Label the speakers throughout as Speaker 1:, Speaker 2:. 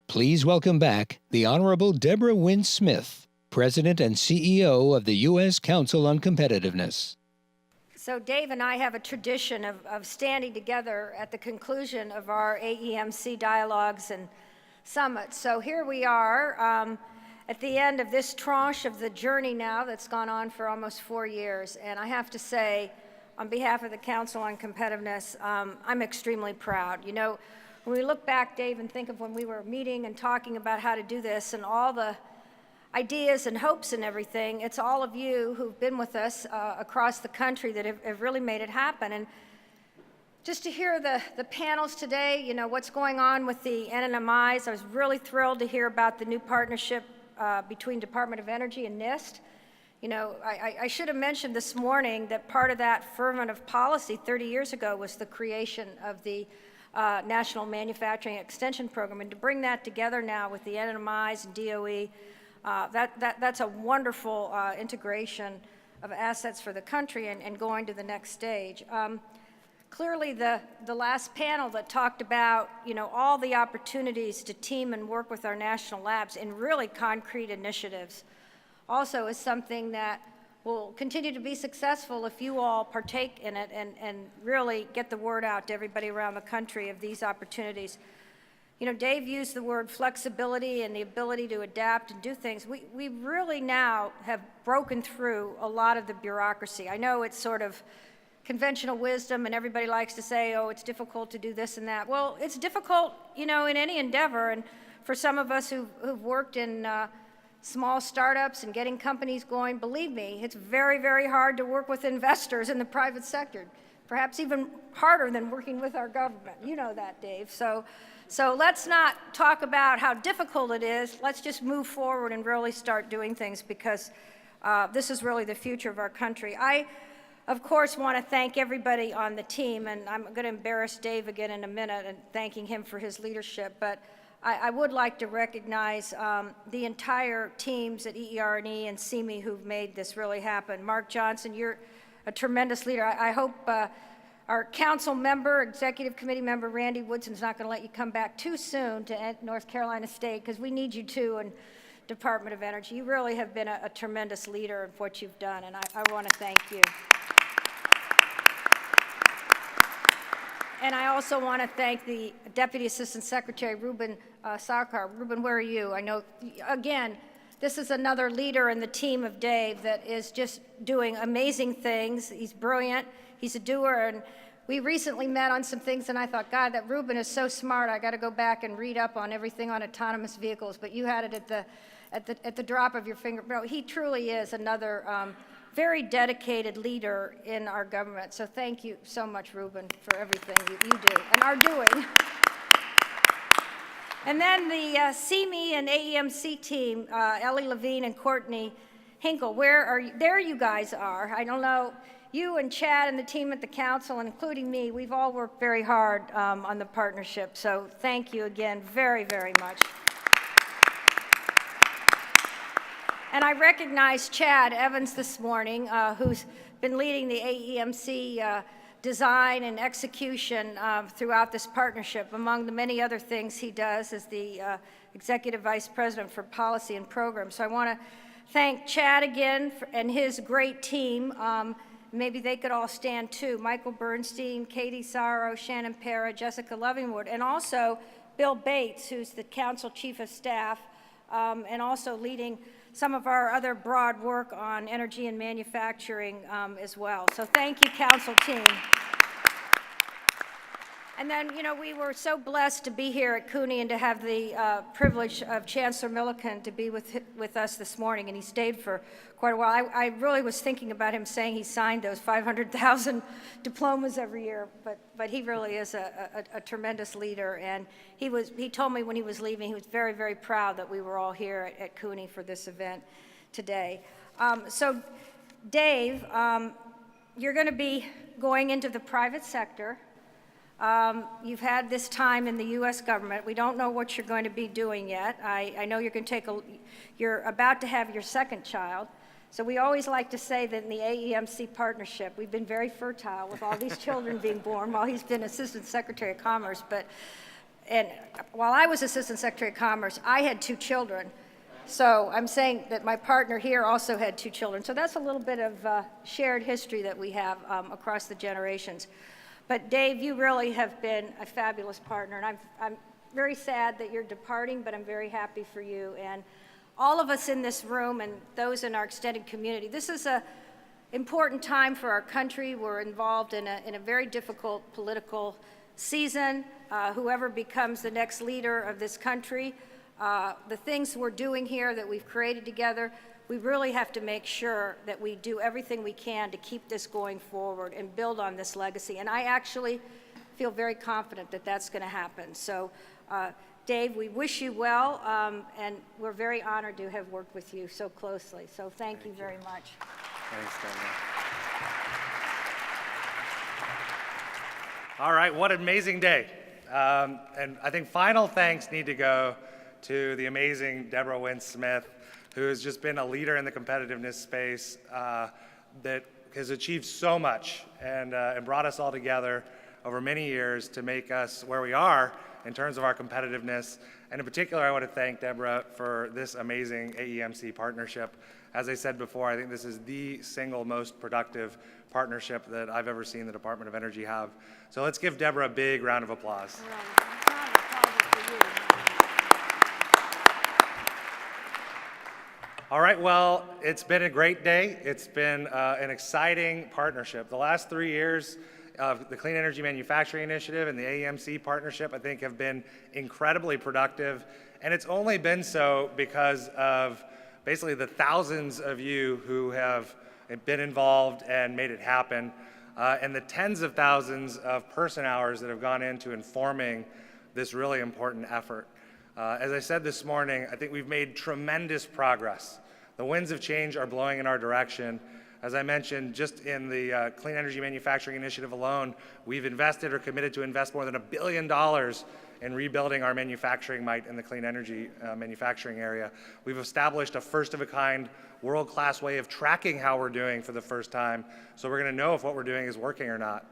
Speaker 1: Please welcome back the Honorable Deborah Wince-Smith, President and CEO of the U.S. Council on Competitiveness.
Speaker 2: So Dave and I have a tradition of standing together at the conclusion of our AEMC dialogues and summits. So here we are at the end of this tranche of the journey now that's gone on for almost 4 years. And I have to say, on behalf of the Council on Competitiveness, I'm extremely proud. You know, when we look back, Dave, and think of when we were meeting and talking about how to do this and all the ideas and hopes and everything, it's all of you who've been with us across the country that have really made it happen. And just to hear the panels today, you know, what's going on with the NNMIs, I was really thrilled to hear about the new partnership between Department of Energy and NIST. You know, I should have mentioned this morning that part of that ferment of policy 30 years ago was the creation of the National Manufacturing Extension Program, and to bring that together now with the NNMIs and DOE, that's a wonderful integration of assets for the country and going to the next stage. Clearly, the last panel that talked about, you know, all the opportunities to team and work with our national labs in really concrete initiatives also is something that will continue to be successful if you all partake in it and really get the word out to everybody around the country of these opportunities. You know, Dave used the word flexibility and the ability to adapt and do things. We really now have broken through a lot of the bureaucracy. I know it's sort of conventional wisdom and everybody likes to say, oh, it's difficult to do this and that. Well, it's difficult, you know, in any endeavor, and for some of us who've worked in small startups and getting companies going, believe me, it's very, very hard to work with investors in the private sector, perhaps even harder than working with our government. You know that, Dave. So let's not talk about how difficult it is. Let's just move forward and really start doing things, because this is really the future of our country. I, of course, want to thank everybody on the team, and I'm going to embarrass Dave again in a minute and thanking him for his leadership, but I would like to recognize the entire teams at EER&E and CME who've made this really happen. Mark Johnson, you're a tremendous leader. I hope our council member, executive committee member, Randy Woodson's not going to let you come back too soon to North Carolina State, because we need you too in Department of Energy. You really have been a tremendous leader of what you've done, and I want to thank you. And I also want to thank the Deputy Assistant Secretary, Ruben Sarkar. Ruben, where are you? I know, again, this is another leader in the team of Dave that is just doing amazing things. He's brilliant. He's a doer. And we recently met on some things, and I thought, God, that Ruben is so smart. I got to go back and read up on everything on autonomous vehicles. But you had it at the drop of your finger. No, he truly is another very dedicated leader in our government. So thank you so much, Ruben, for everything you do and are doing. And then the CME and AEMC team, Ellie Levine and Courtney Hinkle, where are you? There you guys are. I don't know. You and Chad and the team at the council, including me, we've all worked very hard on the partnership. So thank you again very, very much. And I recognize Chad Evans this morning, who's been leading the AEMC design and execution throughout this partnership. Among the many other things he does as the Executive Vice President for Policy and Programs. So I want to thank Chad again and his great team. Maybe they could all stand too. Michael Bernstein, Katie Sorrow, Shannon Para, Jessica Lovingwood, and also Bill Bates, who's the Council Chief of Staff, and also leading some of our other broad work on energy and manufacturing as well. So thank you, Council team. And then, you know, we were so blessed to be here at CUNY and to have the privilege of Chancellor Milliken to be with us this morning, and he stayed for quite a while. I really was thinking about him saying he signed those 500,000 diplomas every year, but he really is a tremendous leader, and he told me when he was leaving he was very, very proud that we were all here at CUNY for this event today. So, Dave, you're going to be going into the private sector. You've had this time in the U.S. government. We don't know what you're going to be doing yet. I know you're going to you're about to have your second child. So we always like to say that in the AEMC partnership, we've been very fertile with all these children being born while he's been Assistant Secretary of Commerce. But And while I was Assistant Secretary of Commerce, I had 2 children. So I'm saying that my partner here also had 2 children. So that's a little bit of shared history that we have across the generations. But Dave, you really have been a fabulous partner, and I'm very sad that you're departing, but I'm very happy for you. And all of us in this room and those in our extended community, this is an important time for our country. We're involved in a very difficult political season. Whoever becomes the next leader of this country, the things we're doing here that we've created together, we really have to make sure that we do everything we can to keep this going forward and build on this legacy. And I actually feel very confident that that's going to happen. So, Dave, we wish you well, and we're very honored to have worked with you so closely. So thank you very much.
Speaker 3: Thanks, Deborah. All right, what an amazing day. And I think final thanks need to go to the amazing Deborah Wince-Smith, who has just been a leader in the competitiveness space that has achieved so much and brought us all together over many years to make us where we are in terms of our competitiveness. And in particular, I want to thank Deborah for this amazing AEMC partnership. As I said before, I think this is the single most productive partnership that I've ever seen the Department of Energy have. So let's give Deborah a big round of applause.
Speaker 2: All right.
Speaker 3: All right, well, it's been a great day. It's been an exciting partnership. The last 3 years of the Clean Energy Manufacturing Initiative and the AEMC partnership, I think, have been incredibly productive. And it's only been so because of basically the thousands of you who have been involved and made it happen, and the tens of thousands of person hours that have gone into informing this really important effort. As I said this morning, I think we've made tremendous progress. The winds of change are blowing in our direction. As I mentioned, just in the Clean Energy Manufacturing Initiative alone, we've invested or committed to invest more than $1 billion in rebuilding our manufacturing might in the clean energy manufacturing area. We've established a first-of-a-kind, world-class way of tracking how we're doing for the first time, so we're going to know if what we're doing is working or not.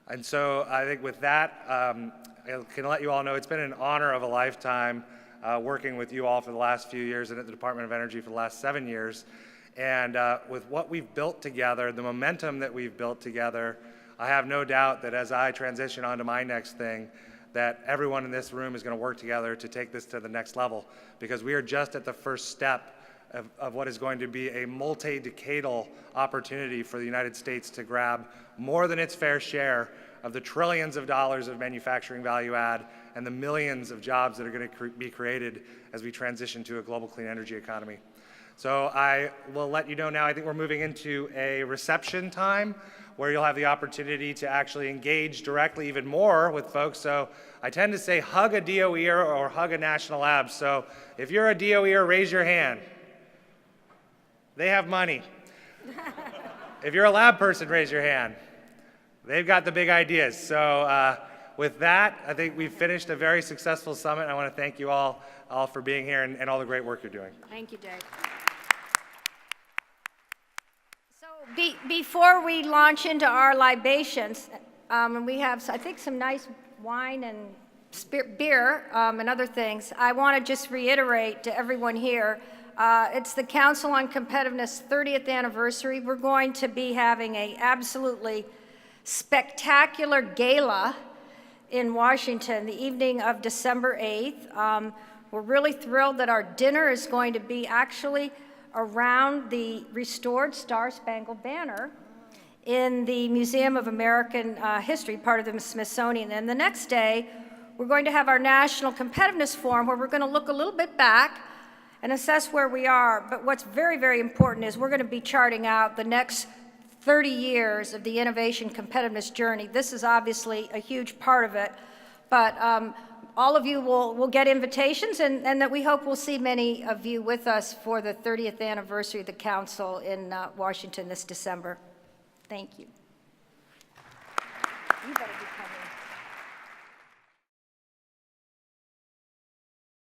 Speaker 3: And so I think with that, I can let you all know it's been an honor of a lifetime working with you all for the last few years and at the Department of Energy for the last 7 years. And with what we've built together, the momentum that we've built together, I have no doubt that as I transition on to my next thing, that everyone in this room is going to work together to take this to the next level, because we are just at the first step of what is going to be a multi-decadal opportunity for the United States to grab more than its fair share of the trillions of dollars of manufacturing value add and the millions of jobs that are going to be created as we transition to a global clean energy economy. So I will let you know now, I think we're moving into a reception time where you'll have the opportunity to actually engage directly even more with folks. So I tend to say hug a DOEer or hug a national lab. So if you're a DOEer, raise your hand. They have money. If you're a lab person, raise your hand. They've got the big ideas. So with that, I think we've finished a very successful summit. I want to thank you all for being here and all the great work you're doing.
Speaker 2: Thank you, Dave. So before we launch into our libations, and we have, I think, some nice wine and beer and other things, I want to just reiterate to everyone here, it's the Council on Competitiveness 30th anniversary. We're going to be having an absolutely spectacular gala in Washington the evening of December 8th. We're really thrilled that our dinner is going to be actually around the restored Star-Spangled Banner in the Museum of American History, part of the Smithsonian. And the next day, we're going to have our National Competitiveness Forum where we're going to look a little bit back and assess where we are. But what's very, very important is we're going to be charting out the next 30 years of the innovation competitiveness journey. This is obviously a huge part of it, but all of you will get invitations, and that we hope we'll see many of you with us for the 30th anniversary of the Council in Washington this December. Thank you. You better be